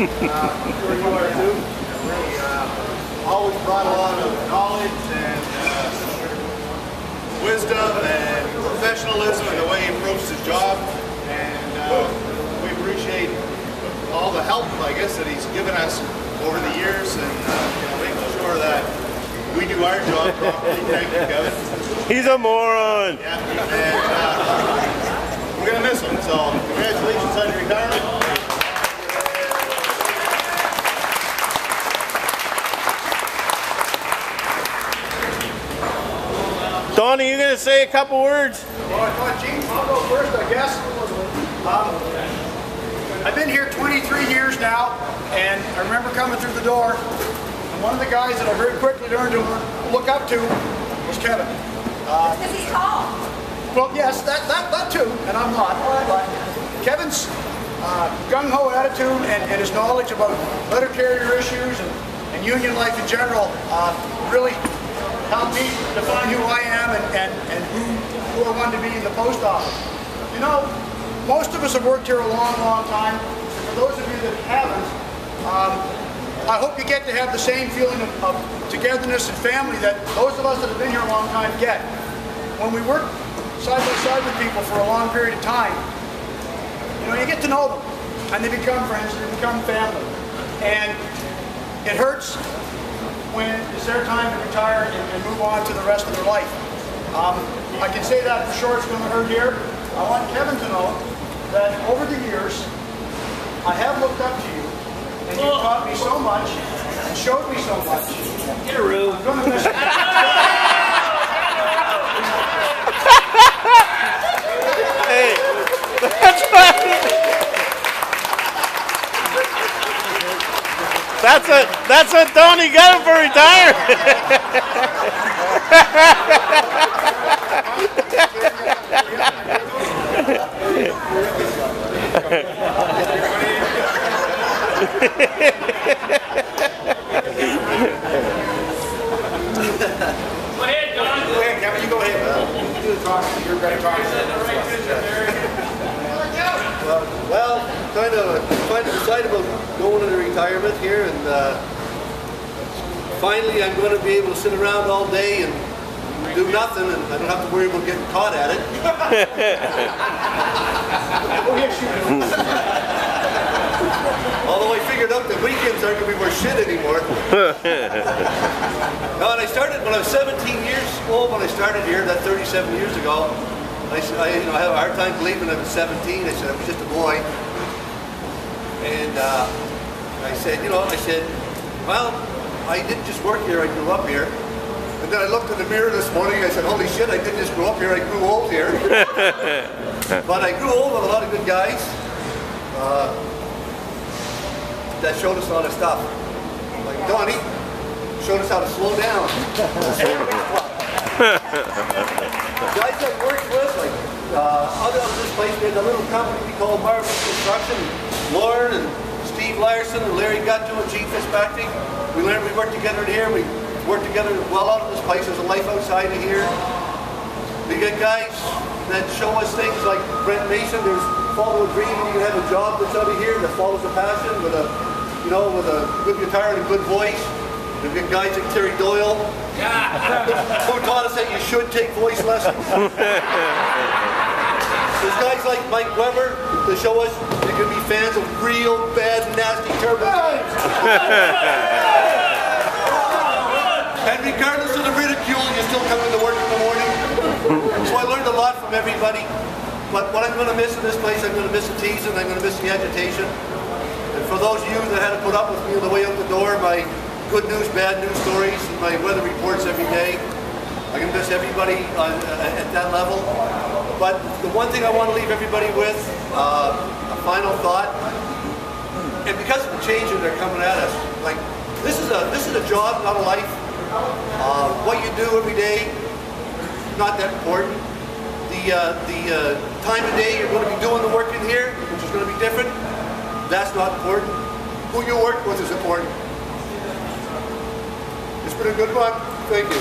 I'm sure you are too. Always brought a lot of knowledge and wisdom and professionalism in the way he approaches his job. And we appreciate all the help, I guess, that he's given us over the years and making sure that we do our job properly. Thank you, Kevin. He's a moron. Yeah, and we're going to miss him, so congratulations on your retirement. Donnie, you going to say a couple words? Well, I thought, gee, I'll go first, I guess. I've been here 23 years now, and I remember coming through the door, and one of the guys that I very quickly learned to look up to was Kevin. Because he's tall. Well, yes, that too, and I'm not. But Kevin's gung-ho attitude and his knowledge about letter carrier issues and union life in general really helped me define who I am and who I wanted to be in the post office. You know, most of us have worked here a long, long time. And for those of you that haven't, I hope you get to have the same feeling of togetherness and family that those of us that have been here a long time get. When we work side by side with people for a long period of time, you know, you get to know them, and they become friends, and they become family. And it hurts when it's their time to retire and move on to the rest of their life. I can say that for sure it's going to hurt here. I want Kevin to know that over the years, I have looked up to you, and you taught me so much, and showed me so much. Get a room. I'm going to miss you. Hey, that's right. That's what Donnie got him for retiring. Go ahead, Don. Go ahead, Kevin, you go ahead. You do the talking. You're going to talk. Well, trying to decide about going into retirement here, and finally I'm going to be able to sit around all day and do nothing, and I don't have to worry about getting caught at it. Although I figured out that weekends aren't going to be worth shit anymore. No, and I started when I was 17 years old. When I started here, that 37 years ago. I have a hard time believing I was 17. I said I was just a boy. And I said, well, I didn't just work here, I grew up here. And then I looked in the mirror this morning and I said, holy shit, I didn't just grow up here, I grew old here. But I grew old with a lot of good guys that showed us a lot of stuff. Like Donnie showed us how to slow down. Guys I worked with, like other of this place, we had a little company we called Marvin Construction. Lauren and Steve Larson and Larry Gutto and Gene Fitzpatrick. We worked together in here. We worked together well out of this place. There's a life outside of here. We get guys that show us things like Brent Mason. There's follow a dream, and you can have a job that's out of here that follows a passion with a, with a good guitar and a good voice. We've got guys like Terry Doyle, who taught us that you should take voice lessons. There's guys like Mike Weber to show us you can be fans of real bad, nasty turbo games. And regardless of the ridicule, you still come into work in the morning. So I learned a lot from everybody. But what I'm going to miss in this place, I'm going to miss the teasing, I'm going to miss the agitation. And for those of you that had to put up with me on the way out the door, my good news, bad news stories, and my weather reports every day, I'm going to miss everybody at that level. But the one thing I want to leave everybody with, a final thought, and because of the changes that are coming at us, like this is a job, not a life. What you do every day, not that important. The time of day you're going to be doing the work in here, which is going to be different, that's not important. Who you work with is important. It's been a good run. Thank you.